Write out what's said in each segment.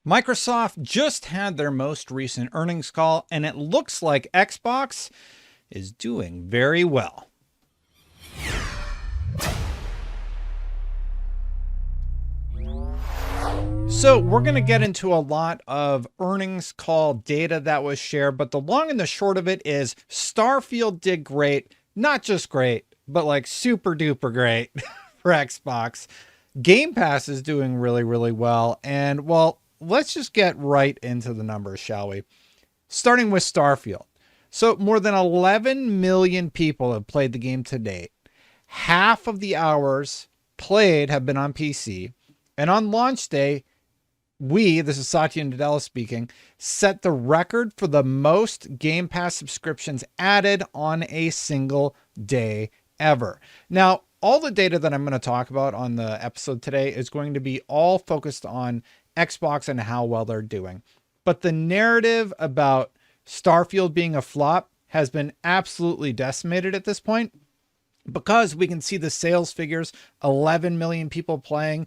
Microsoft just had their most recent earnings call, and it looks like Xbox is doing very well. So we're going to get into a lot of earnings call data that was shared, but the long and the short of it is Starfield did great, not just great, but like super duper great for Xbox. Game Pass is doing really, really well. And well, let's just get right into the numbers, shall we? Starting with Starfield. So more than 11 million people have played the game to date. Half of the hours played have been on PC. And on launch day, this is Satya Nadella speaking, set the record for the most Game Pass subscriptions added on a single day ever. Now, all the data that I'm going to talk about on the episode today is going to be all focused on Xbox and how well they're doing. But the narrative about Starfield being a flop has been absolutely decimated at this point because we can see the sales figures, 11 million people playing.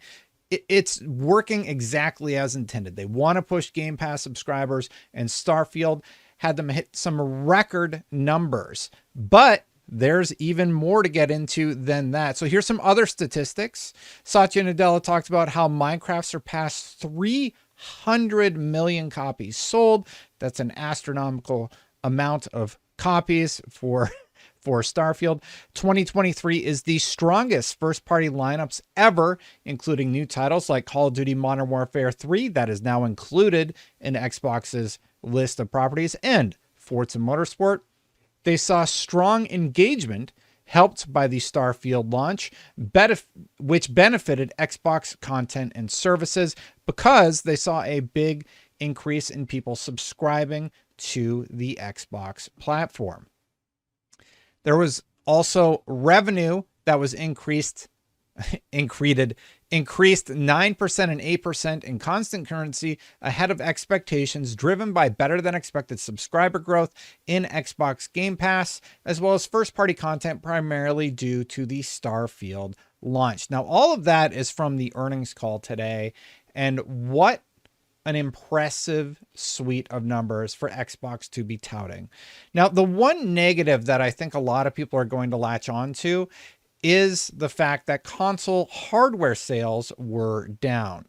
It's working exactly as intended. They want to push Game Pass subscribers, and Starfield had them hit some record numbers. But there's even more to get into than that. So here's some other statistics. Satya Nadella talked about how Minecraft surpassed 300 million copies sold. That's an astronomical amount of copies for Starfield. 2023 is the strongest first-party lineups ever, including new titles like Call of Duty Modern Warfare 3, that is now included in Xbox's list of properties, and Forza Motorsport. They saw strong engagement helped by the Starfield launch, which benefited Xbox content and services because they saw a big increase in people subscribing to the Xbox platform. There was also revenue that was increased 9% and 8% in constant currency ahead of expectations, driven by better than expected subscriber growth in Xbox Game Pass, as well as first-party content primarily due to the Starfield launch. Now, all of that is from the earnings call today, and what an impressive suite of numbers for Xbox to be touting. Now, the one negative that I think a lot of people are going to latch on to is the fact that console hardware sales were down.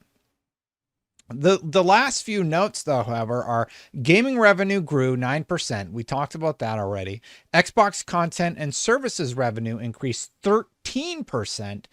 The last few notes, though, however, are gaming revenue grew 9%. We talked about that already. Xbox content and services revenue increased 13%.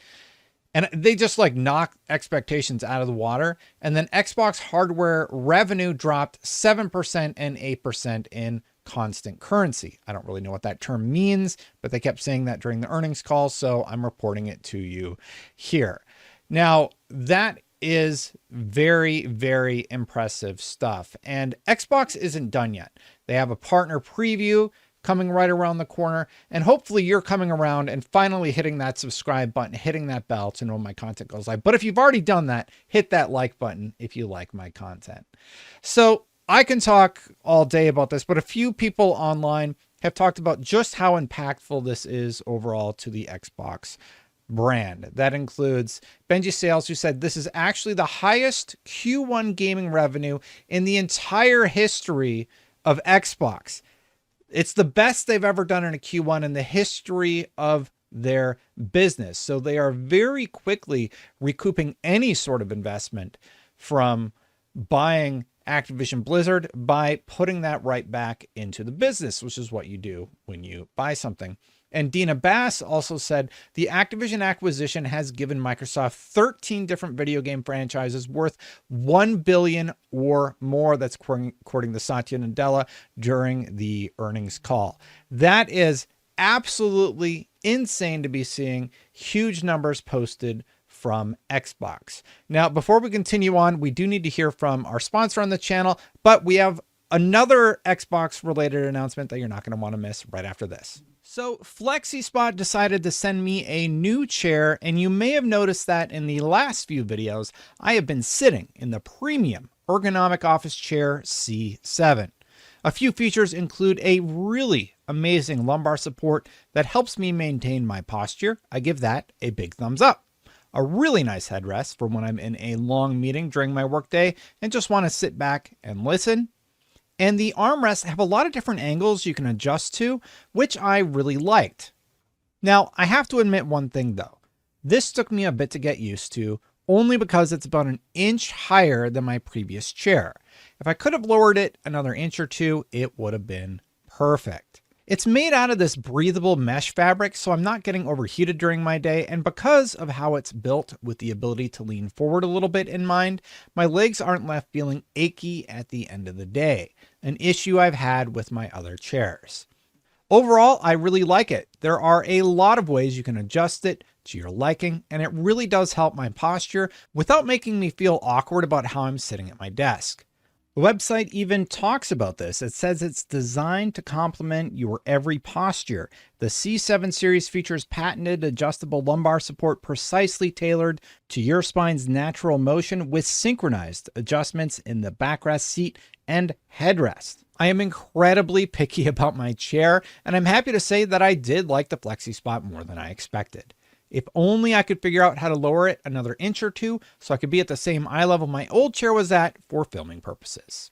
And they just like knock expectations out of the water. And then Xbox hardware revenue dropped 7% and 8% in constant currency. I don't really know what that term means, but they kept saying that during the earnings call, so I'm reporting it to you here. Now, that is very, very impressive stuff. And Xbox isn't done yet. They have a partner preview coming right around the corner, and hopefully you're coming around and finally hitting that subscribe button, hitting that bell to know when my content goes live. But if you've already done that, hit that like button if you like my content. So I can talk all day about this, but a few people online have talked about just how impactful this is overall to the Xbox brand. That includes Benji Sales, who said this is actually the highest Q1 gaming revenue in the entire history of Xbox. It's the best they've ever done in a Q1 in the history of their business. So they are very quickly recouping any sort of investment from buying Activision Blizzard by putting that right back into the business, which is what you do when you buy something. And Dina Bass also said the Activision acquisition has given Microsoft 13 different video game franchises worth $1 billion or more. That's according to Satya Nadella during the earnings call. That is absolutely insane to be seeing huge numbers posted from Xbox. Now, before we continue on, we do need to hear from our sponsor on the channel, but we have another Xbox related announcement that you're not going to want to miss right after this. So FlexiSpot decided to send me a new chair, and you may have noticed that in the last few videos, I have been sitting in the premium ergonomic office chair C7. A few features include a really amazing lumbar support that helps me maintain my posture. I give that a big thumbs up. a really nice headrest for when I'm in a long meeting during my workday and just want to sit back and listen. And the armrests have a lot of different angles you can adjust to, which I really liked. Now, I have to admit one thing though. This took me a bit to get used to, only because it's about an inch higher than my previous chair. If I could have lowered it another inch or two, it would have been perfect. It's made out of this breathable mesh fabric, so I'm not getting overheated during my day, and because of how it's built with the ability to lean forward a little bit in mind, my legs aren't left feeling achy at the end of the day, an issue I've had with my other chairs. Overall, I really like it. There are a lot of ways you can adjust it to your liking, and it really does help my posture without making me feel awkward about how I'm sitting at my desk. The website even talks about this. It says it's designed to complement your every posture. The C7 series features patented adjustable lumbar support precisely tailored to your spine's natural motion with synchronized adjustments in the backrest, seat, and headrest. I am incredibly picky about my chair, and I'm happy to say that I did like the FlexiSpot more than I expected. If only I could figure out how to lower it another inch or two so I could be at the same eye level my old chair was at for filming purposes.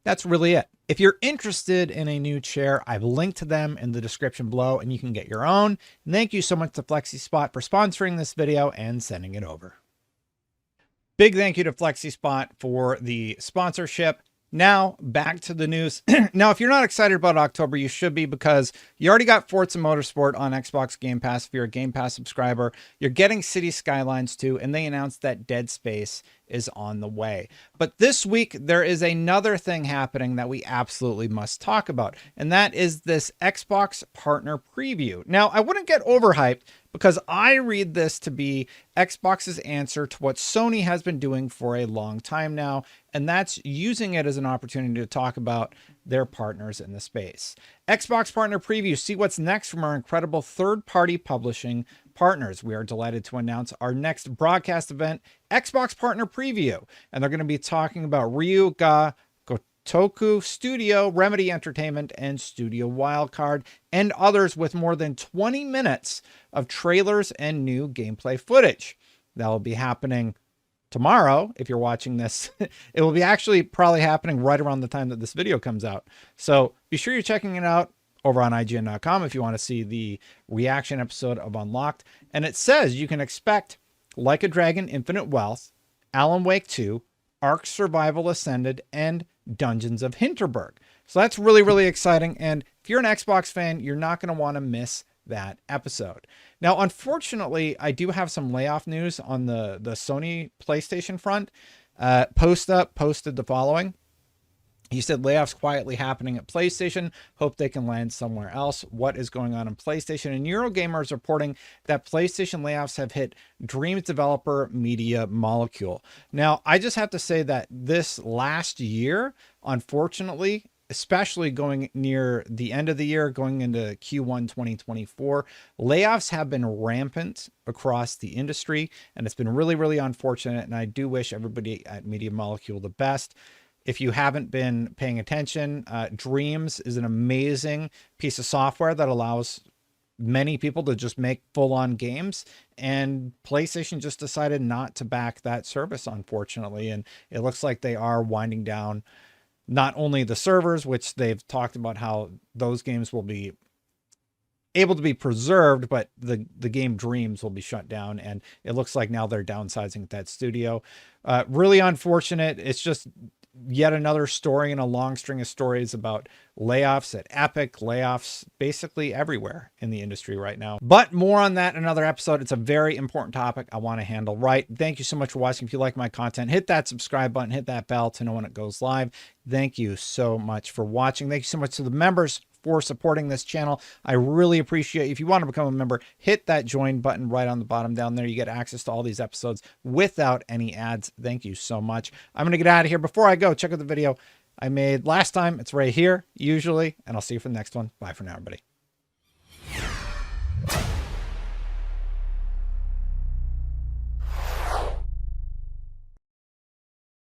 That's really it. If you're interested in a new chair, I've linked to them in the description below and you can get your own. And thank you so much to FlexiSpot for sponsoring this video and sending it over. Big thank you to FlexiSpot for the sponsorship. Now, back to the news. Now, if you're not excited about October, you should be, because you already got Forza Motorsport on Xbox Game Pass if you're a Game Pass subscriber. You're getting City Skylines 2, and they announced that Dead Space is on the way. But this week, there is another thing happening that we absolutely must talk about, and that is this Xbox Partner Preview. Now, I wouldn't get overhyped, because I read this to be Xbox's answer to what Sony has been doing for a long time now, and that's using it as an opportunity to talk about their partners in the space. Xbox Partner Preview, see what's next from our incredible third-party publishing partners. We are delighted to announce our next broadcast event, Xbox Partner Preview, and they're going to be talking about Ryu Ga Gotoku Studio, Remedy Entertainment, and Studio Wildcard, and others, with more than 20 minutes of trailers and new gameplay footage. That will be happening tomorrow. If you're watching this, it will be actually probably happening right around the time that this video comes out. So be sure you're checking it out over on IGN.com if you want to see the reaction episode of Unlocked. And it says you can expect Like a Dragon Infinite Wealth, Alan Wake 2, Ark Survival Ascended, and Dungeons of Hinterberg. So that's really, really exciting. And if you're an Xbox fan, you're not going to want to miss that episode. Now, unfortunately, I do have some layoff news on the Sony PlayStation front. Post posted the following. He said, layoffs quietly happening at PlayStation. Hope they can land somewhere else. What is going on in PlayStation? And Eurogamer is reporting that PlayStation layoffs have hit Dreams developer Media Molecule. Now, I just have to say that this last year, unfortunately, especially going near the end of the year, going into Q1 2024, layoffs have been rampant across the industry, and it's been really, really unfortunate. And I do wish everybody at Media Molecule the best. If you haven't been paying attention, Dreams is an amazing piece of software that allows many people to just make full-on games, and PlayStation just decided not to back that service, unfortunately. And it looks like they are winding down not only the servers, which they've talked about how those games will be able to be preserved, but the game Dreams will be shut down. And it looks like now they're downsizing that studio. Really unfortunate. It's just yet another story in a long string of stories about layoffs at Epic, layoffs basically everywhere in the industry right now. But more on that in another episode. It's a very important topic I want to handle right. Thank you so much for watching. If you like my content, hit that subscribe button, hit that bell to know when it goes live. Thank you so much for watching. Thank you so much to the members for supporting this channel. I really appreciate it. If you want to become a member, hit that join button right on the bottom down there. You get access to all these episodes without any ads. Thank you so much. I'm going to get out of here. Before I go, check out the video I made last time. It's right here, usually, and I'll see you for the next one. Bye for now, everybody.